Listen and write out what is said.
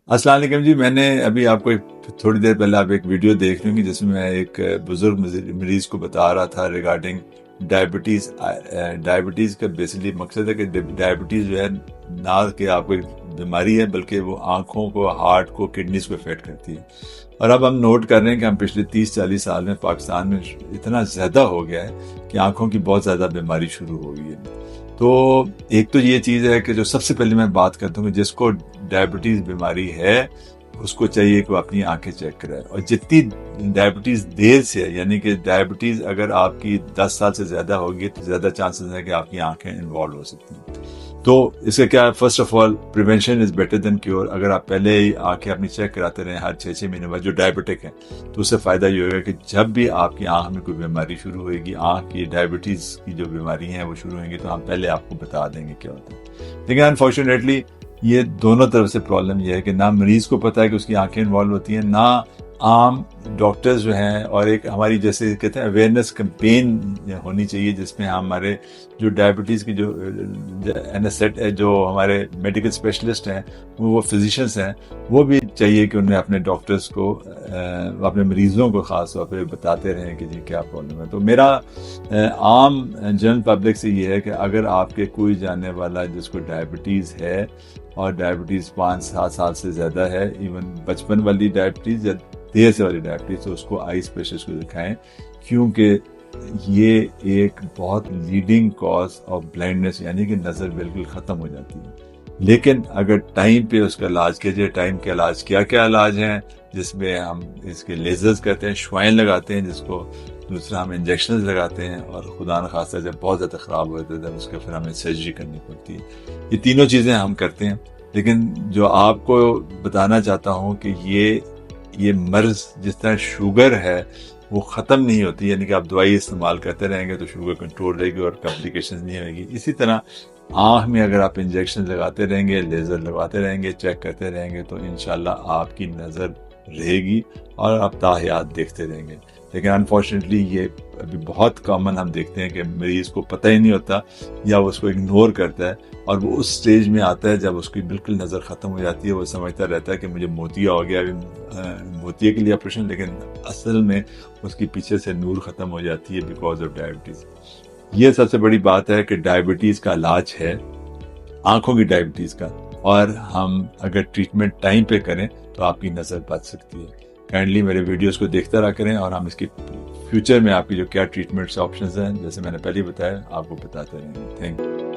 अस्सलाम वालेकुम जी। मैंने अभी आपको थोड़ी देर पहले आप एक वीडियो देख रहे होंगे जिसमें मैं एक बुजुर्ग मरीज को बता रहा था रिगार्डिंग डायबिटीज़। डायबिटीज़ का बेसिकली मकसद है कि डायबिटीज़ जो है ना कि आपको एक बीमारी है, बल्कि वो आँखों को, हार्ट को, किडनीज को इफेक्ट करती है। और अब हम नोट कर रहे हैं कि हम पिछले 30-40 साल में पाकिस्तान में इतना ज़्यादा हो गया है कि आँखों की बहुत ज़्यादा बीमारी शुरू हो गई है। तो एक तो ये चीज़ है कि जो सबसे पहले मैं बात करता हूँ कि जिसको डायबिटीज़ बीमारी है उसको चाहिए कि वो अपनी आंखें चेक कराए। और जितनी डायबिटीज़ देर से है, यानी कि डायबिटीज़ अगर आपकी 10 साल से ज़्यादा होगी तो ज़्यादा चांसेस है कि आपकी आंखें इन्वॉल्व हो सकती हैं। तो इसका क्या है, first of all prevention is better than cure. अगर आप पहले ही आंखें अपनी चेक कराते रहें हर 6-6 महीने बाद, जो डायबिटिक है, तो उससे फ़ायदा ये होगा कि जब भी आपकी आंख में कोई बीमारी शुरू होगी, आंख की डायबिटीज़ की जो बीमारी हैं वो शुरू होंगी, तो हम पहले आपको बता देंगे क्या होता है। लेकिन अनफॉर्चुनेटली ये दोनों तरफ से प्रॉब्लम ये है कि ना मरीज को पता है कि उसकी आंखें इन्वॉल्व होती हैं, ना आम डॉक्टर्स जो हैं। और एक हमारी जैसे कहते हैं अवेयरनेस कैंपेन होनी चाहिए जिसमें हमारे जो डायबिटीज़ की जो एनेसेट है, जो हमारे मेडिकल स्पेशलिस्ट हैं, वो फिजिशियंस हैं, वो भी चाहिए कि उन्हें अपने डॉक्टर्स को, अपने मरीजों को ख़ास तौर पर बताते रहें कि जी क्या प्रॉब्लम है। तो मेरा आम जनरल पब्लिक से ये है कि अगर आपके कोई जानने वाला जिसको डायबिटीज़ है और डायबिटीज़ 5-7 साल से ज़्यादा है, इवन बचपन वाली डायबिटीज़ या देर से वाली डायबिटीज़, तो उसको आई स्पेशलिस्ट को दिखाएं, क्योंकि ये एक बहुत लीडिंग कॉज ऑफ ब्लाइंडनेस, यानी कि नज़र बिल्कुल ख़त्म हो जाती है। लेकिन अगर टाइम पे उसका इलाज किया जाए, टाइम के इलाज क्या क्या इलाज हैं, जिसमें हम इसके लेजर्स करते हैं, श्वाइन लगाते हैं जिसको, दूसरा हम इंजेक्शन लगाते हैं, और खुदा न खास्ता जब बहुत ज़्यादा ख़राब होता है तब उसके फिर हमें सर्जरी करनी पड़ती है। ये तीनों चीज़ें हम करते हैं। लेकिन जो आपको बताना चाहता हूँ कि ये मर्ज जिस तरह शुगर है वो ख़त्म नहीं होती, यानी कि आप दवाई इस्तेमाल करते रहेंगे तो शुगर कंट्रोल रहेगी और कॉम्प्लिकेशंस नहीं होगी। इसी तरह आँख में अगर आप इंजेक्शन लगाते रहेंगे, लेज़र लगाते रहेंगे, चेक करते रहेंगे, तो इंशाल्लाह आपकी नज़र रहेगी और आप ताहयात देखते रहेंगे। लेकिन अनफॉर्चुनेटली ये अभी बहुत कॉमन हम देखते हैं कि मरीज़ को पता ही नहीं होता या वो उसको इग्नोर करता है, और वो उस स्टेज में आता है जब उसकी बिल्कुल नज़र ख़त्म हो जाती है। वो समझता रहता है कि मुझे मोतिया हो गया, मोतिया के लिए ऑपरेशन, लेकिन असल में उसकी पीछे से नूर ख़त्म हो जाती है बिकॉज ऑफ डायबिटीज़। ये सबसे बड़ी बात है कि डायबिटीज़ का इलाज है, आँखों की डायबिटीज़ का, और हम अगर ट्रीटमेंट टाइम पे करें तो आपकी नज़र बच सकती है। काइंडली मेरे वीडियोस को देखते रहा करें, और हम इसकी फ्यूचर में आपकी जो क्या ट्रीटमेंट्स ऑप्शंस हैं, जैसे मैंने पहले बताया, आपको बताते रहेंगे। Thank you.